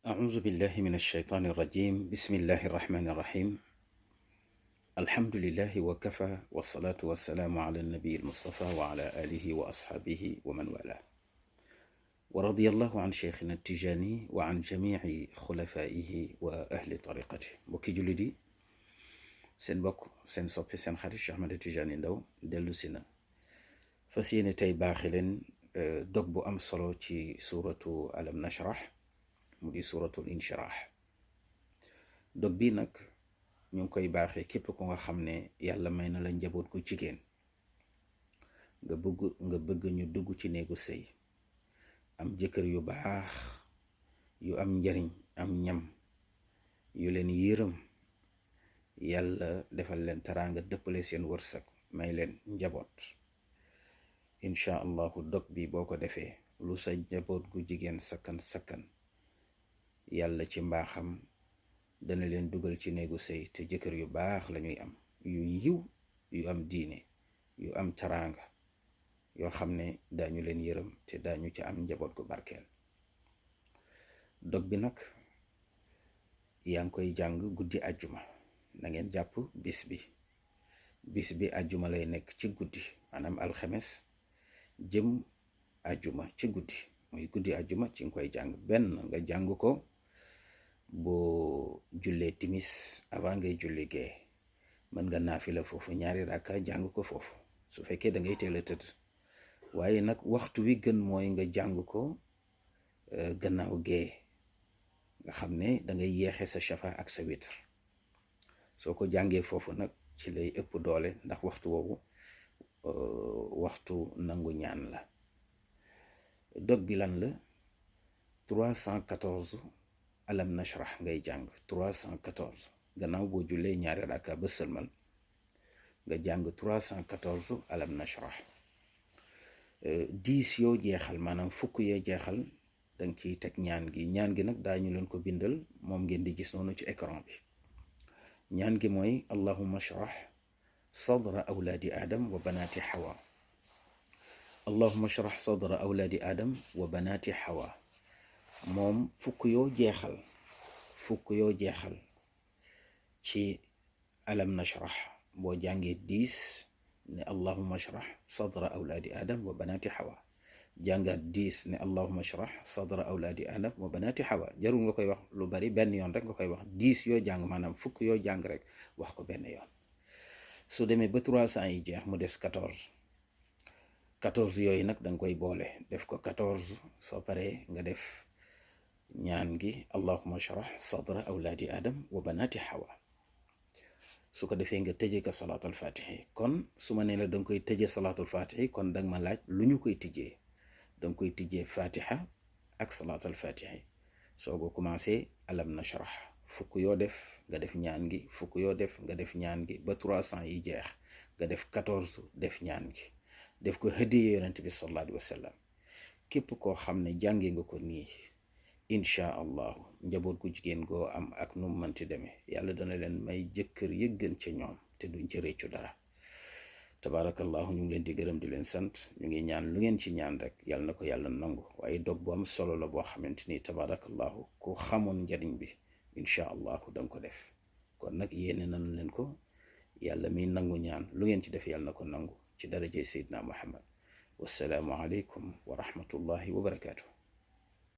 أعوذ بالله من الشيطان الرجيم بسم الله الرحمن الرحيم الحمد لله وكفى والصلاة والسلام على النبي المصطفى وعلى آله وأصحابه ومن والاه ورضي الله عن شيخنا التجاني وعن جميع خلفائه وأهل طريقته mbokki jullit yi seen mbokk seen soppi seen xarit Cheikh Ahmed Tidiane Ndao dellu si na fas yéene tey baaxe leen dog bu am solo ci suuratu alam nashrah mu di suuratul inshirah dog bi nag ñu ngi koy baaxee képp ko nga xam ne yàlla may na la njaboot gu jigéen nga bëgg ñu dugg ci néegu sëy am jëkkër yu baax yu am njariñ am ñam yu leen yërëm yàlla defal leen teraanga dëppale seen wërsëg may leen njaboot incha allahu dog bi boo ko defee lu sa njaboot gu jigéen sakkan yàlla ci mbaaxam dana leen dugal ci néegu sëy te jëkkër yu baax lañuy am yu yiw yu am diine yu am teraanga yoo xam ne daañu leen yërëm te daañu ci am njaboot gu barkeel dog bi nag yaa ngi koy jàng guddi àjjuma na ngeen jàpp bis bi àjjuma lay nekk ci guddi maanaam alxames jëm àjjuma ci guddi muy guddi àjjuma ci nga koy jàng benn nga jàng ko boo jullee timis avant ngay julli gee mën nga naafila foofu ñaari rakka jàng ko foofu su fekkee da ngay teel a tëdd waaye nag waxtu wi gën mooy nga jàng ko gannaaw gee nga xam ne da ngay yeexe sa shafa ak sa witr soo ko jàngee foofu nag ci lay ëpp doole ndax waxtu woowu waxtu nangu ñaan la dog bi lan la 314 alam nashrah ngay jàng 314 gannaaw boo jullee ñaari rakka ba sëlmal nga jàng 314 alam nashrah 10 yoo jeexal maanaam fukk yoo jeexal danga ciy teg ñaan gi nag daañu leen ko bindal moom ngeen di gis noonu ci écran bi ñaan gi mooy allahumma shrah sadra awlaadi adam wa banaati hawa allahumma shrah sadra awlaadi adam wa banaati hawa moom fukk yoo jeexal ci alam nashrah boo jàngee 10 ne allahumma shrah sadra awlaadi adam wa banaati hawa jàngaat 10 ne allahumma shrah sadra awlaadi adam wa banaati hawa jarul nga koy wax lu bari benn yoon rek nga koy wax 10 yoo jàng maanaam fukk yoo jàng rek wax ko benn yoon su demee ba 300 yi jeex mu des 14 yooyu nag danga koy boole def ko 14 soo paree nga def ñaan gi allahumma shrah sadra awlaadi adam wa banaati hawa su ko defee nga tëjee ko salaatul fatihi kon su ma nee la danga koy tëjee salaatul fatihi kon danga ma laaj lu ñu koy tijjee danga koy tijjee fatiha ak salaatul fatihi soo ko commencé alam nashrah fukk yoo def nga def ñaan gi fukk yoo def nga def ñaan gi ba 300 yi jeex nga def 14 def ñaan gi def ko hëddiye yonent bi sallallahu alayhi wa sallam képp koo xam ne jàngee nga ko nii incha allahu njaboot gu jigéen goo am ak nu mu mënti demee yàlla dana leen may jëkkër yëggën ca ñoom te duñ ca réccu dara tabaarakallahu ñu ngi leen di gërëm di leen sant ñu ngi ñaan lu ngeen ci ñaan rek yàlla na ko yàlla nangu waaye dog bu am solo la boo xamante ni tabaarakallahu ku xamoon njariñ bi incha allahu danga ko def kon nag yéene nañ leen ko yàlla mi nangu ñaan lu ngeen ci def yàlla na ko nangu ci darajay Seydina Muhammad wassalaamu aleykum wa rahmatullahi wa barakaatu.